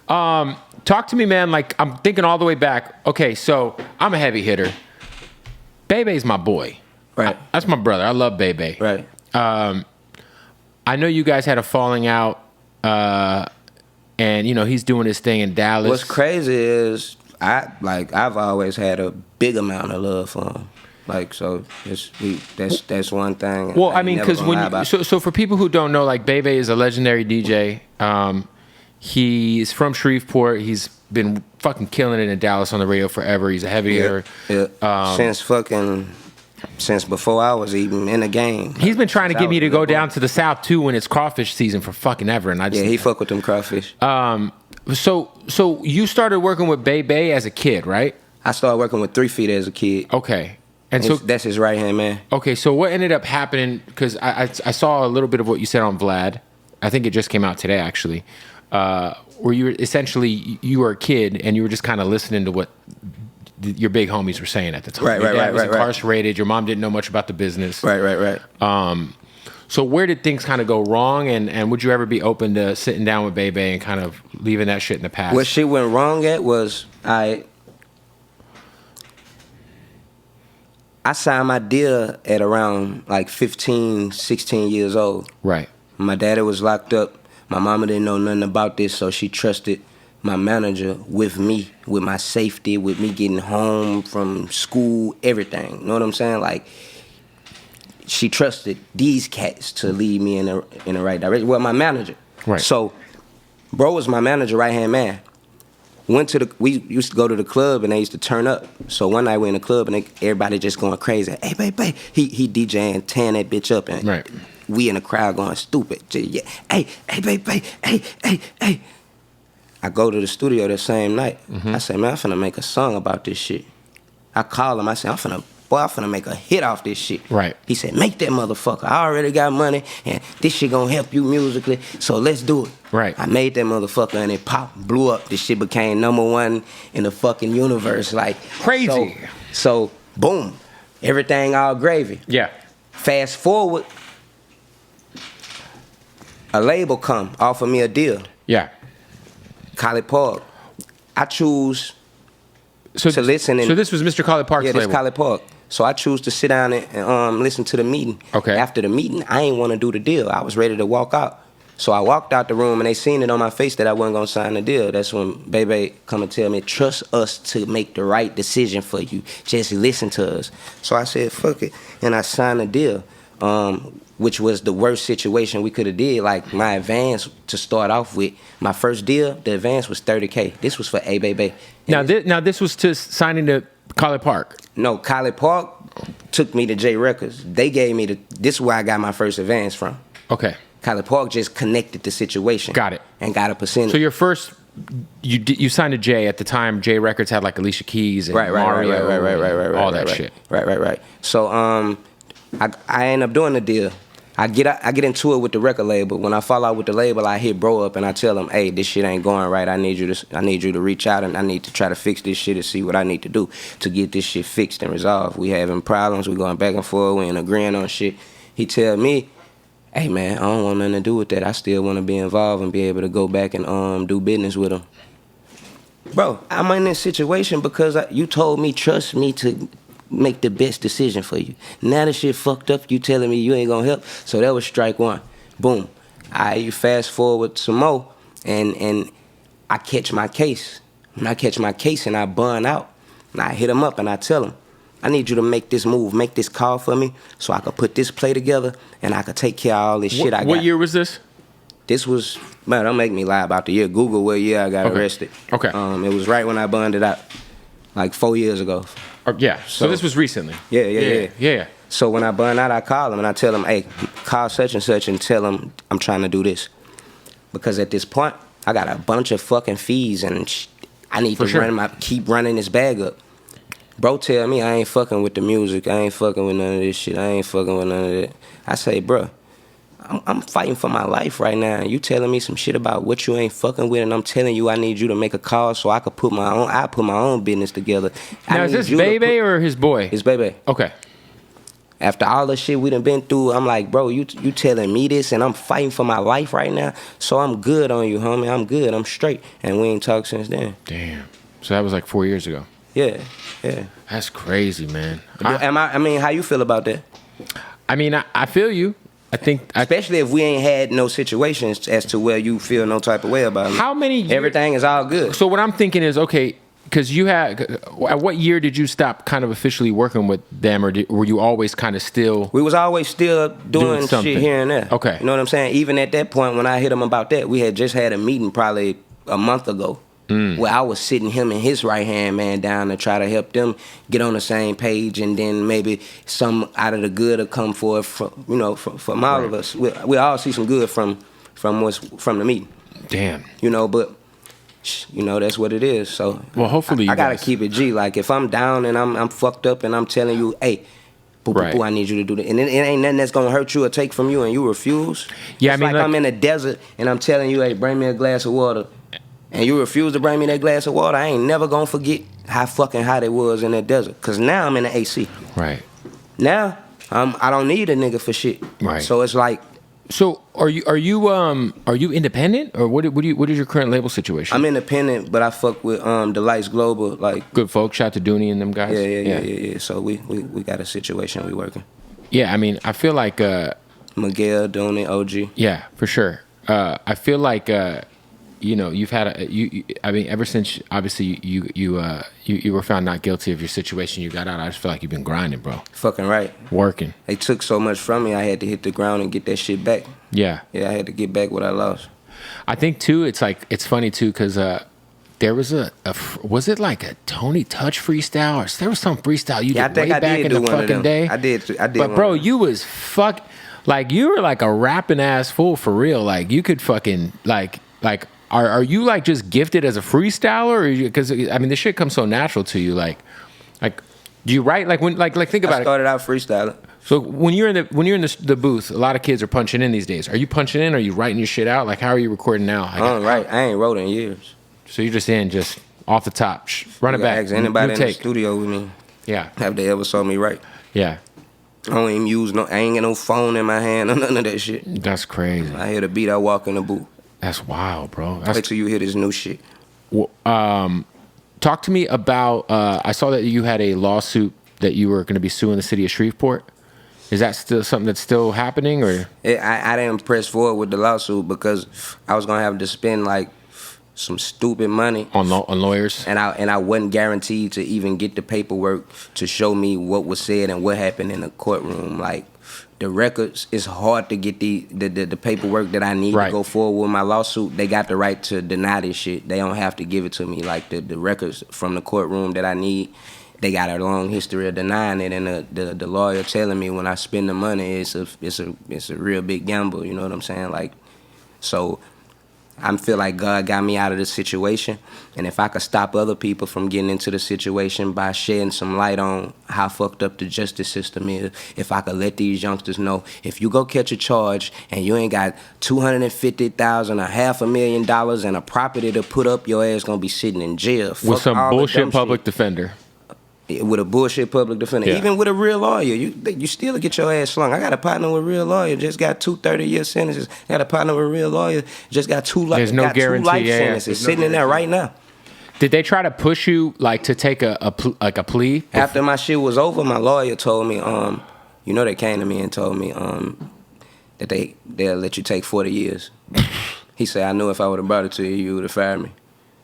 Talk to me, man. Like, I'm thinking all the way back. Okay, so I'm a heavy hitter. Bebe's my boy. Right. That's my brother. I love Bebe. Right. I know you guys had a falling out, and he's doing his thing in Dallas. What's crazy is I've always had a big amount of love for him. Like, so that's one thing. Well, I mean, because so for people who don't know, like, Bebe is a legendary DJ. He's from Shreveport. He's been fucking killing it in Dallas on the radio forever. He's a heavy hitter. Yeah. Since before I was even in the game. He's been trying to get me to go down to the South too when it's crawfish season for fucking ever, and I just he fuck with them crawfish. So you started working with Bebe as a kid, right? I started working with 3 Feet as a kid. Okay. And so that's his right hand man. Okay, so what ended up happening? Because I saw a little bit of what you said on Vlad. I think it just came out today, actually. Where you were essentially you were a kid and you were just kind of listening to what your big homies were saying at the time. Right. Your dad was incarcerated. Your mom didn't know much about the business. Right. So where did things kind of go wrong? And would you ever be open to sitting down with Bebe and kind of leaving that shit in the past? What shit went wrong at was I signed my deal at around like 15, 16 years old. Right. My daddy was locked up. My mama didn't know nothing about this, so she trusted my manager with me, with my safety, with me getting home from school, everything. You know what I'm saying? Like, she trusted these cats to lead me in the right direction. Well, my manager. Right. So, bro was my manager, right-hand man. We used to go to the club and they used to turn up. So one night we in the club and everybody just going crazy. Hey, babe. He DJing, tearing that bitch up. And right. We in the crowd going stupid. Yeah. Hey, babe. Hey. I go to the studio that same night. Mm-hmm. I say, man, I'm finna make a song about this shit. I call him. I say, I'm finna make a hit off this shit. Right. He said, make that motherfucker. I already got money, and this shit gonna help you musically, so let's do it. Right. I made that motherfucker, and it popped, blew up. This shit became #1 in the fucking universe. Like, crazy. So boom. Everything all gravy. Yeah. Fast forward, a label come, offer me a deal. Yeah. College Park. I choose to listen. So this was Mr. College Park's label? Yeah, this College Park. So I choose to sit down and listen to the meeting. Okay. After the meeting, I ain't want to do the deal. I was ready to walk out. So I walked out the room and they seen it on my face that I wasn't going to sign the deal. That's when Bebe come and tell me, trust us to make the right decision for you. Just listen to us. So I said, fuck it. And I signed the deal. Which was the worst situation we could have did. Like, my advance to start off with, my first deal, the advance was $30K. This was for A Baby. Now this was to signing to College Park. No, College Park took me to J Records. They gave me this is where I got my first advance from. Okay. College Park just connected the situation. Got it. And got a percentage. So your first, you signed to J at the time. J Records had like Alicia Keys and Mario, right, all that shit. Right. So I end up doing the deal. I get into it with the record label. When I fall out with the label, I hit bro up and I tell him, hey, this shit ain't going right. I need you to reach out and I need to try to fix this shit and see what I need to do to get this shit fixed and resolved. We having problems. We going back and forth. We ain't agreeing on shit. He tell me, hey man, I don't want nothing to do with that. I still want to be involved and be able to go back and do business with him. Bro, I'm in this situation because you told me trust me to make the best decision for you. Now the shit fucked up, you telling me you ain't gonna help. So that was strike one. Boom. You fast forward some more and I catch my case. When I catch my case and I burn out, and I hit him up and I tell him, I need you to make this move, make this call for me so I could put this play together and I could take care of all this shit I got. What year was this? This was, man, don't make me lie about the year. Google what year I got arrested. Okay. It was right when I burned it out, like 4 years ago. Yeah, so this was recently. Yeah. So when I burn out, I call him and I tell him, hey, call such and tell him I'm trying to do this. Because at this point, I got a bunch of fucking fees and I need to keep running this bag up. Bro tell me I ain't fucking with the music. I ain't fucking with none of this shit. I ain't fucking with none of that. I say, bro, I'm fighting for my life right now. You telling me some shit about what you ain't fucking with, and I'm telling you I need you to make a call so I could put my own business together. Now is this Bebe or his boy? It's Bebe. Okay. After all the shit we done been through, I'm like, bro, you telling me this, and I'm fighting for my life right now, so I'm good on you, homie. I'm good. I'm straight. And we ain't talked since then. Damn. So that was like 4 years ago. Yeah. That's crazy, man. I mean, how you feel about that? I mean, I feel you. I think, especially if we ain't had no situations as to where you feel no type of way about it. How many years? Everything is all good. So what I'm thinking is, okay, because you had, at what year did you stop kind of officially working with them, or were you always kind of still? We was always still doing shit here and there. Okay. You know what I'm saying? Even at that point when I hit him about that, we had just had a meeting probably a month ago. Where I was sitting him and his right hand man down to try to help them get on the same page, and then maybe some out of the good will come forth from all of us. We all see some good from the meeting. Damn. But that's what it is. So well, hopefully I gotta keep it G. Like if I'm down and I'm fucked up and I'm telling you, hey, boo, I need you to do that, and it ain't nothing that's gonna hurt you or take from you, and you refuse. Yeah, it's I mean, like I'm in the desert and I'm telling you, hey, bring me a glass of water. And you refuse to bring me that glass of water, I ain't never gonna forget how fucking hot it was in that desert. Cause now I'm in the AC. Right. Now I don't need a nigga for shit. Right. So it's like. So are you independent, or what is your current label situation? I'm independent, but I fuck with the Lights Global, like good folks. Shout to Dooney and them guys. Yeah. So we got a situation we working. Yeah, I mean, I feel like Miguel, Dooney, OG. Yeah, for sure. I feel like. You've had I mean, ever since obviously you were found not guilty of your situation, you got out. I just feel like you've been grinding, bro. Fucking right. Working. They took so much from me. I had to hit the ground and get that shit back. Yeah. Yeah, I had to get back what I lost. I think too. It's funny too because there was was it like a Tony Touch freestyle, or there was some freestyle you did way back in the fucking day. I did. But bro, you was like you were like a rapping ass fool for real. Like you could fucking like. Are you like just gifted as a freestyler, or because I mean this shit comes so natural to you? Like do you write like when like think about it? I started out freestyling. So when you're in the booth, a lot of kids are punching in these days. Are you punching in? Or are you writing your shit out? Like how are you recording now? I don't write. I ain't wrote in years. So you're just off the top, run it back. Ask anybody in the studio with me. Yeah. Have they ever saw me write? Yeah. I don't even use I ain't got no phone in my hand or none of that shit. That's crazy. I hear the beat, I walk in the booth. That's wild, bro. Wait till you hear this new shit. Well, talk to me about. I saw that you had a lawsuit that you were going to be suing the city of Shreveport. Is that still something that's still happening, or? I didn't press forward with the lawsuit because I was gonna have to spend like some stupid money on lawyers, and I wasn't guaranteed to even get the paperwork to show me what was said and what happened in the courtroom. Like the records, it's hard to get the paperwork that I need to go forward with my lawsuit. They got the right to deny this shit. They don't have to give it to me. Like the records from the courtroom that I need, they got a long history of denying it, and the lawyer telling me when I spend the money, it's a real big gamble. You know what I'm saying? Like, so I feel like God got me out of this situation, and if I could stop other people from getting into the situation by shedding some light on how fucked up the justice system is, if I could let these youngsters know, if you go catch a charge and you ain't got $250,000 or $500,000 and a property to put up, your ass gonna be sitting in jail. With some bullshit public defender. With a bullshit public defender. Yeah. Even with a real lawyer, you still get your ass slung. I got a partner with a real lawyer, just got 2 30-year sentences. I got a partner with a real lawyer, just got two life sentences sitting in there right now. Did they try to push you like to take a plea? After my shit was over, my lawyer told me, they came to me and told me that they'll let you take 40 years. He said, I knew if I would have brought it to you, you would have fired me.